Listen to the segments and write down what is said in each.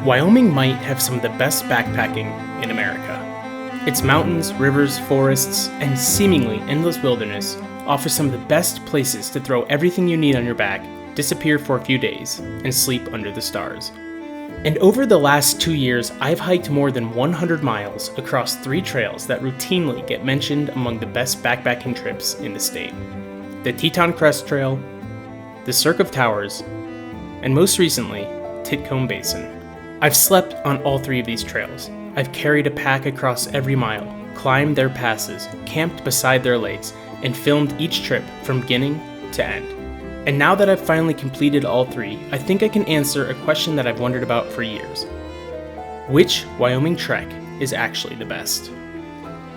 Wyoming might have some of the best backpacking in America. Its mountains, rivers, forests, and seemingly endless wilderness offer some of the best places to throw everything you need on your back, disappear for a few days, and sleep under the stars. And over the last 2 years, I've hiked more than 100 miles across 3 trails that routinely get mentioned among the best backpacking trips in the state. The Teton Crest Trail, the Cirque of Towers, and most recently, Titcomb Basin. I've slept on all 3 of these trails. I've carried a pack across every mile, climbed their passes, camped beside their lakes, and filmed each trip from beginning to end. And now that I've finally completed all 3, I think I can answer a question that I've wondered about for years. Which Wyoming trek is actually the best?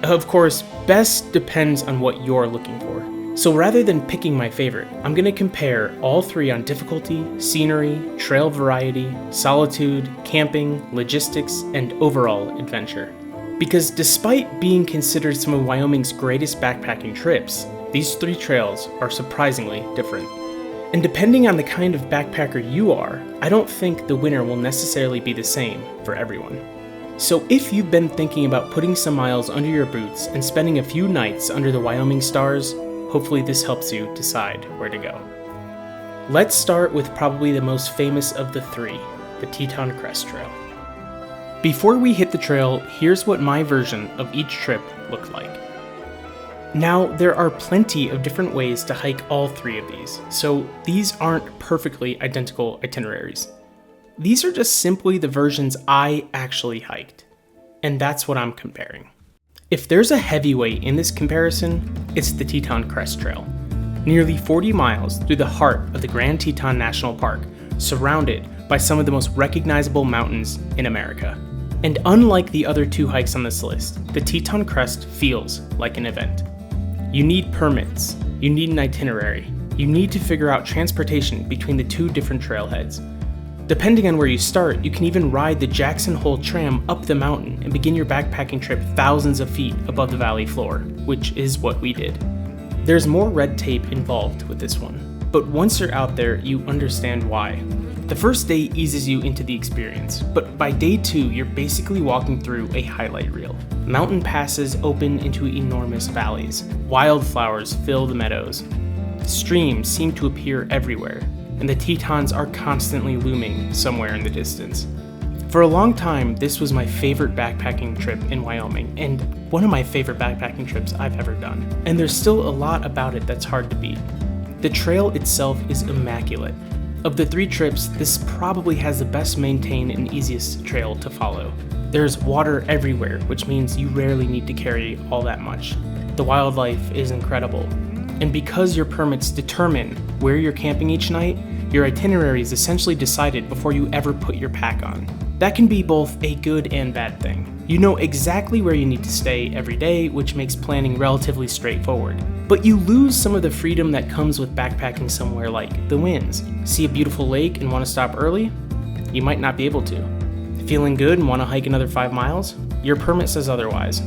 Of course, best depends on what you're looking for. So rather than picking my favorite, I'm going to compare all 3 on difficulty, scenery, trail variety, solitude, camping, logistics, and overall adventure. Because despite being considered some of Wyoming's greatest backpacking trips, these 3 trails are surprisingly different. And depending on the kind of backpacker you are, I don't think the winner will necessarily be the same for everyone. So if you've been thinking about putting some miles under your boots and spending a few nights under the Wyoming stars, hopefully this helps you decide where to go. Let's start with probably the most famous of the 3, the Teton Crest Trail. Before we hit the trail, here's what my version of each trip looked like. Now, there are plenty of different ways to hike all 3 of these, so these aren't perfectly identical itineraries. These are just simply the versions I actually hiked, and that's what I'm comparing. If there's a heavyweight in this comparison, it's the Teton Crest Trail. Nearly 40 miles through the heart of the Grand Teton National Park, surrounded by some of the most recognizable mountains in America. And unlike the other 2 hikes on this list, the Teton Crest feels like an event. You need permits, you need an itinerary, you need to figure out transportation between the 2 different trailheads. Depending on where you start, you can even ride the Jackson Hole tram up the mountain and begin your backpacking trip thousands of feet above the valley floor, which is what we did. There's more red tape involved with this one, but once you're out there, you understand why. The first day eases you into the experience, but by day 2, you're basically walking through a highlight reel. Mountain passes open into enormous valleys. Wildflowers fill the meadows. Streams seem to appear everywhere, and the Tetons are constantly looming somewhere in the distance. For a long time, this was my favorite backpacking trip in Wyoming, and one of my favorite backpacking trips I've ever done. And there's still a lot about it that's hard to beat. The trail itself is immaculate. Of the 3 trips, this probably has the best maintained and easiest trail to follow. There's water everywhere, which means you rarely need to carry all that much. The wildlife is incredible. And because your permits determine where you're camping each night, your itinerary is essentially decided before you ever put your pack on. That can be both a good and bad thing. You know exactly where you need to stay every day, which makes planning relatively straightforward. But you lose some of the freedom that comes with backpacking somewhere like the Winds. See a beautiful lake and want to stop early? You might not be able to. Feeling good and want to hike another 5 miles? Your permit says otherwise.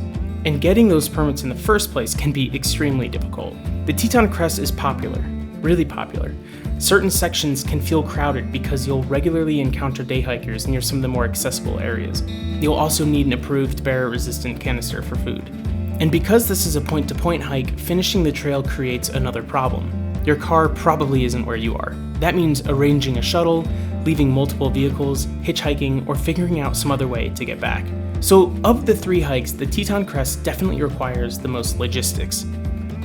And getting those permits in the first place can be extremely difficult. The Teton Crest is popular, really popular. Certain sections can feel crowded because you'll regularly encounter day hikers near some of the more accessible areas. You'll also need an approved bear-resistant canister for food. And because this is a point-to-point hike, finishing the trail creates another problem. Your car probably isn't where you are. That means arranging a shuttle, leaving multiple vehicles, hitchhiking, or figuring out some other way to get back. So of the 3 hikes, the Teton Crest definitely requires the most logistics.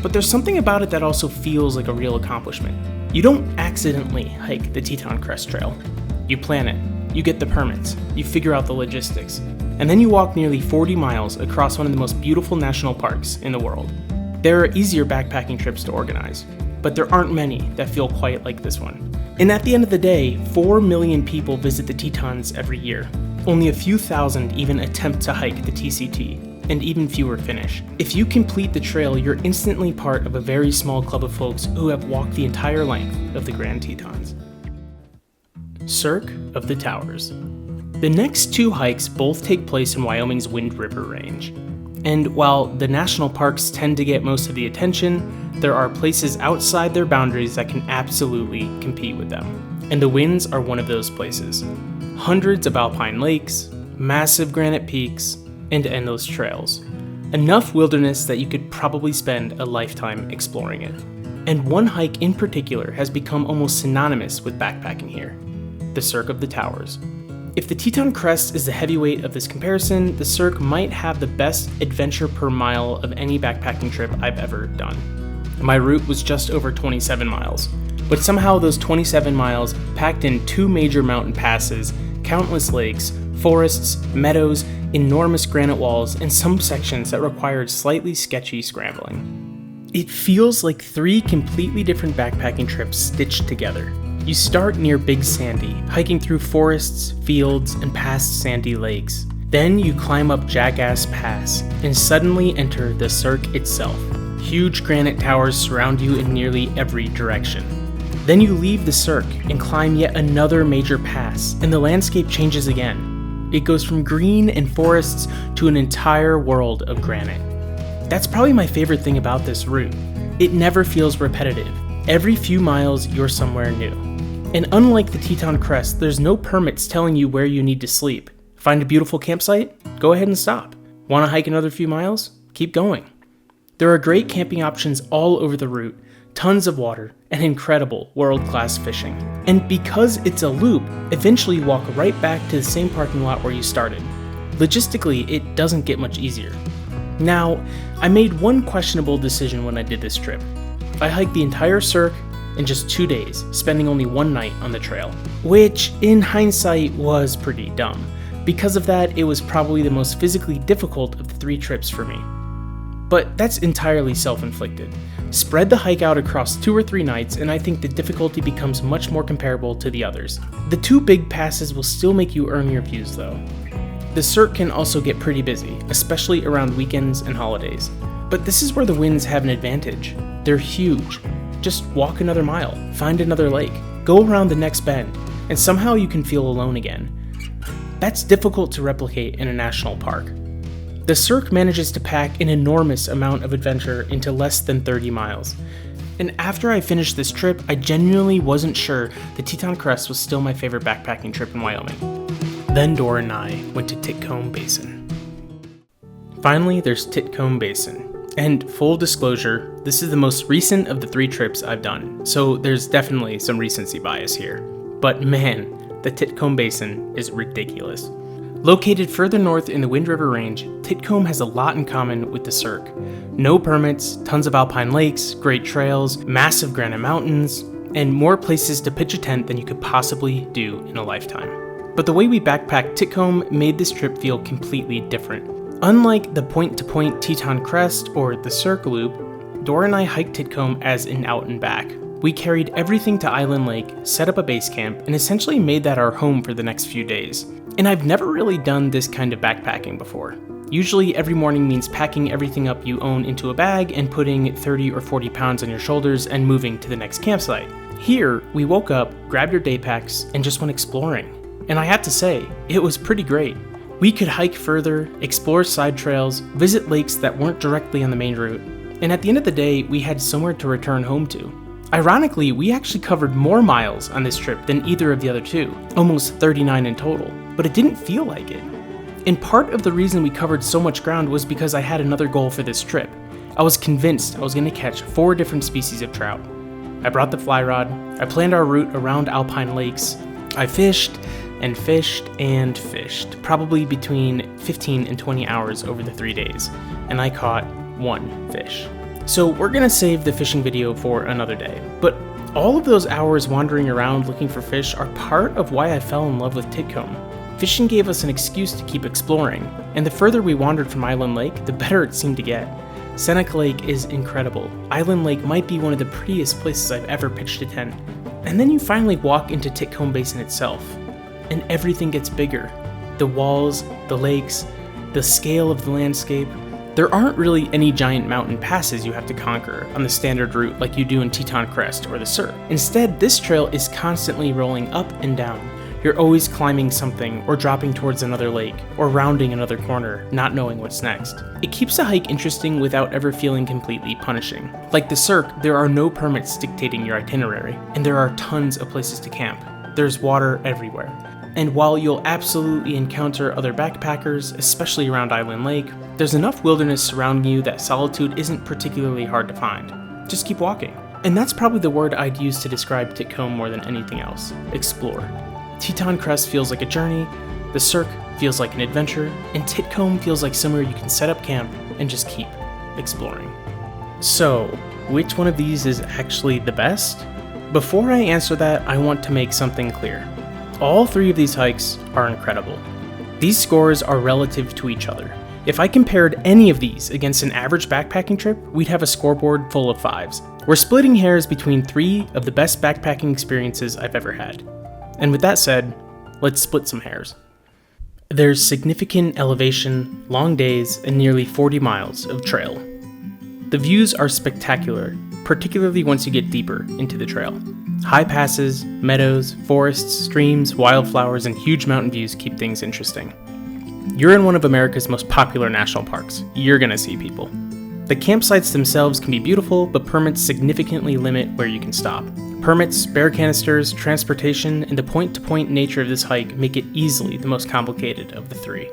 But there's something about it that also feels like a real accomplishment. You don't accidentally hike the Teton Crest Trail. You plan it, you get the permits, you figure out the logistics, and then you walk nearly 40 miles across one of the most beautiful national parks in the world. There are easier backpacking trips to organize, but there aren't many that feel quite like this one. And at the end of the day, 4 million people visit the Tetons every year. Only a few thousand even attempt to hike the TCT, and even fewer finish. If you complete the trail, you're instantly part of a very small club of folks who have walked the entire length of the Grand Tetons. Cirque of the Towers. The next 2 hikes both take place in Wyoming's Wind River Range. And while the national parks tend to get most of the attention, there are places outside their boundaries that can absolutely compete with them. And the Winds are one of those places. hundreds of alpine lakes, massive granite peaks, and endless trails. Enough wilderness that you could probably spend a lifetime exploring it. And one hike in particular has become almost synonymous with backpacking here, the Cirque of the Towers. If the Teton Crest is the heavyweight of this comparison, the Cirque might have the best adventure per mile of any backpacking trip I've ever done. My route was just over 27 miles, but somehow those 27 miles packed in 2 major mountain passes, countless lakes, forests, meadows, enormous granite walls, and some sections that required slightly sketchy scrambling. It feels like 3 completely different backpacking trips stitched together. You start near Big Sandy, hiking through forests, fields, and past sandy lakes. Then you climb up Jackass Pass, and suddenly enter the Cirque itself. Huge granite towers surround you in nearly every direction. Then you leave the Cirque and climb yet another major pass, and the landscape changes again. It goes from green and forests to an entire world of granite. That's probably my favorite thing about this route. It never feels repetitive. Every few miles, you're somewhere new. And unlike the Teton Crest, there's no permits telling you where you need to sleep. Find a beautiful campsite? Go ahead and stop. Want to hike another few miles? Keep going. There are great camping options all over the route, tons of water, and incredible world-class fishing. And because it's a loop, eventually you walk right back to the same parking lot where you started. Logistically, it doesn't get much easier. Now, I made one questionable decision when I did this trip. I hiked the entire Cirque in just 2 days, spending only 1 night on the trail, which in hindsight was pretty dumb. Because of that, it was probably the most physically difficult of the 3 trips for me. But that's entirely self-inflicted. Spread the hike out across 2 or 3 nights, and I think the difficulty becomes much more comparable to the others. The 2 big passes will still make you earn your views though. The Cirque can also get pretty busy, especially around weekends and holidays. But this is where the winds have an advantage. They're huge. Just walk another mile, find another lake, go around the next bend, and somehow you can feel alone again. That's difficult to replicate in a national park. The Cirque manages to pack an enormous amount of adventure into less than 30 miles. And after I finished this trip, I genuinely wasn't sure the Teton Crest was still my favorite backpacking trip in Wyoming. Then Dora and I went to Titcomb Basin. Finally, there's Titcomb Basin. And full disclosure, this is the most recent of the 3 trips I've done, so there's definitely some recency bias here. But man, the Titcomb Basin is ridiculous. Located further north in the Wind River Range, Titcomb has a lot in common with the Cirque. No permits, tons of alpine lakes, great trails, massive granite mountains, and more places to pitch a tent than you could possibly do in a lifetime. But the way we backpacked Titcomb made this trip feel completely different. Unlike the point-to-point Teton Crest or the Cirque Loop, Dora and I hiked Titcomb as an out and back. We carried everything to Island Lake, set up a base camp, and essentially made that our home for the next few days. And I've never really done this kind of backpacking before. Usually every morning means packing everything up you own into a bag and putting 30 or 40 pounds on your shoulders and moving to the next campsite. Here, we woke up, grabbed your day packs, and just went exploring. And I have to say, it was pretty great. We could hike further, explore side trails, visit lakes that weren't directly on the main route, and at the end of the day, we had somewhere to return home to. Ironically, we actually covered more miles on this trip than either of the other 2, almost 39 in total, but it didn't feel like it. And part of the reason we covered so much ground was because I had another goal for this trip. I was convinced I was going to catch 4 different species of trout. I brought the fly rod, I planned our route around alpine lakes, I fished, and fished and fished, probably between 15 and 20 hours over the 3 days, and I caught 1 fish. So we're gonna save the fishing video for another day, but all of those hours wandering around looking for fish are part of why I fell in love with Titcomb. Fishing gave us an excuse to keep exploring, and the further we wandered from Island Lake, the better it seemed to get. Seneca Lake is incredible. Island Lake might be one of the prettiest places I've ever pitched a tent. And then you finally walk into Titcomb Basin itself, and everything gets bigger. The walls, the lakes, the scale of the landscape. There aren't really any giant mountain passes you have to conquer on the standard route like you do in Teton Crest or the Cirque. Instead, this trail is constantly rolling up and down. You're always climbing something or dropping towards another lake or rounding another corner, not knowing what's next. It keeps the hike interesting without ever feeling completely punishing. Like the Cirque, there are no permits dictating your itinerary, and there are tons of places to camp. There's water everywhere. And while you'll absolutely encounter other backpackers, especially around Island Lake, there's enough wilderness surrounding you that solitude isn't particularly hard to find. Just keep walking. And that's probably the word I'd use to describe Titcomb more than anything else: explore. Teton Crest feels like a journey, the Cirque feels like an adventure, and Titcomb feels like somewhere you can set up camp and just keep exploring. So, which one of these is actually the best? Before I answer that, I want to make something clear. All three of these hikes are incredible. These scores are relative to each other. If I compared any of these against an average backpacking trip, we'd have a scoreboard full of 5s. We're splitting hairs between 3 of the best backpacking experiences I've ever had. And with that said, let's split some hairs. There's significant elevation, long days, and nearly 40 miles of trail. The views are spectacular, particularly once you get deeper into the trail. High passes, meadows, forests, streams, wildflowers, and huge mountain views keep things interesting. You're in one of America's most popular national parks. You're gonna see people. The campsites themselves can be beautiful, but permits significantly limit where you can stop. Permits, bear canisters, transportation, and the point-to-point nature of this hike make it easily the most complicated of the 3.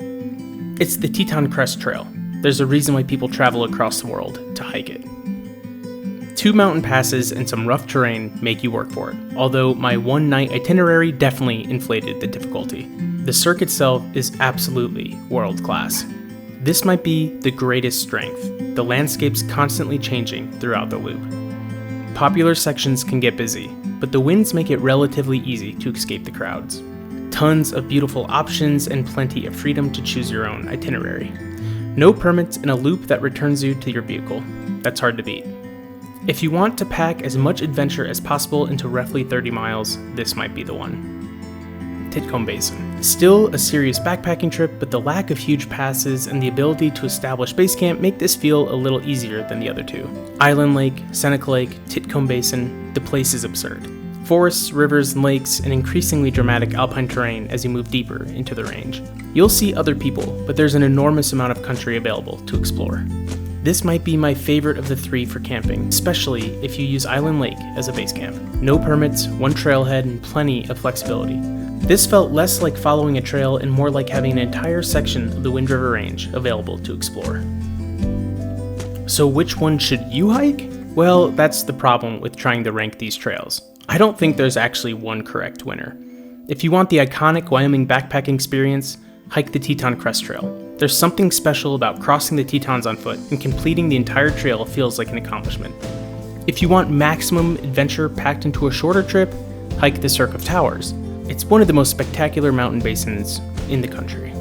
It's the Teton Crest Trail. There's a reason why people travel across the world to hike it. 2 mountain passes and some rough terrain make you work for it, although my one-night itinerary definitely inflated the difficulty. The Cirque itself is absolutely world-class. This might be the greatest strength, the landscape's constantly changing throughout the loop. Popular sections can get busy, but the winds make it relatively easy to escape the crowds. Tons of beautiful options and plenty of freedom to choose your own itinerary. No permits and a loop that returns you to your vehicle. That's hard to beat. If you want to pack as much adventure as possible into roughly 30 miles, this might be the one. Titcomb Basin. Still a serious backpacking trip, but the lack of huge passes and the ability to establish base camp make this feel a little easier than the other 2. Island Lake, Seneca Lake, Titcomb Basin, the place is absurd. Forests, rivers, and lakes, and increasingly dramatic alpine terrain as you move deeper into the range. You'll see other people, but there's an enormous amount of country available to explore. This might be my favorite of the 3 for camping, especially if you use Island Lake as a base camp. No permits, 1 trailhead, and plenty of flexibility. This felt less like following a trail and more like having an entire section of the Wind River Range available to explore. So which one should you hike? Well, that's the problem with trying to rank these trails. I don't think there's actually one correct winner. If you want the iconic Wyoming backpacking experience, hike the Teton Crest Trail. There's something special about crossing the Tetons on foot, and completing the entire trail feels like an accomplishment. If you want maximum adventure packed into a shorter trip, hike the Cirque of Towers. It's one of the most spectacular mountain basins in the country.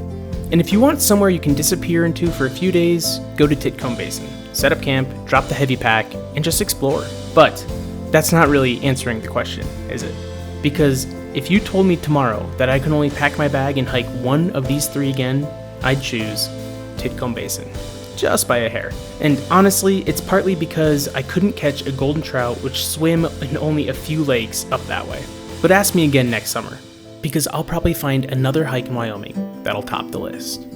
And if you want somewhere you can disappear into for a few days, go to Titcomb Basin. Set up camp, drop the heavy pack, and just explore. But that's not really answering the question, is it? Because if you told me tomorrow that I can only pack my bag and hike one of these 3 again, I'd choose Titcomb Basin, just by a hair. And honestly, it's partly because I couldn't catch a golden trout which swim in only a few lakes up that way. But ask me again next summer, because I'll probably find another hike in Wyoming that'll top the list.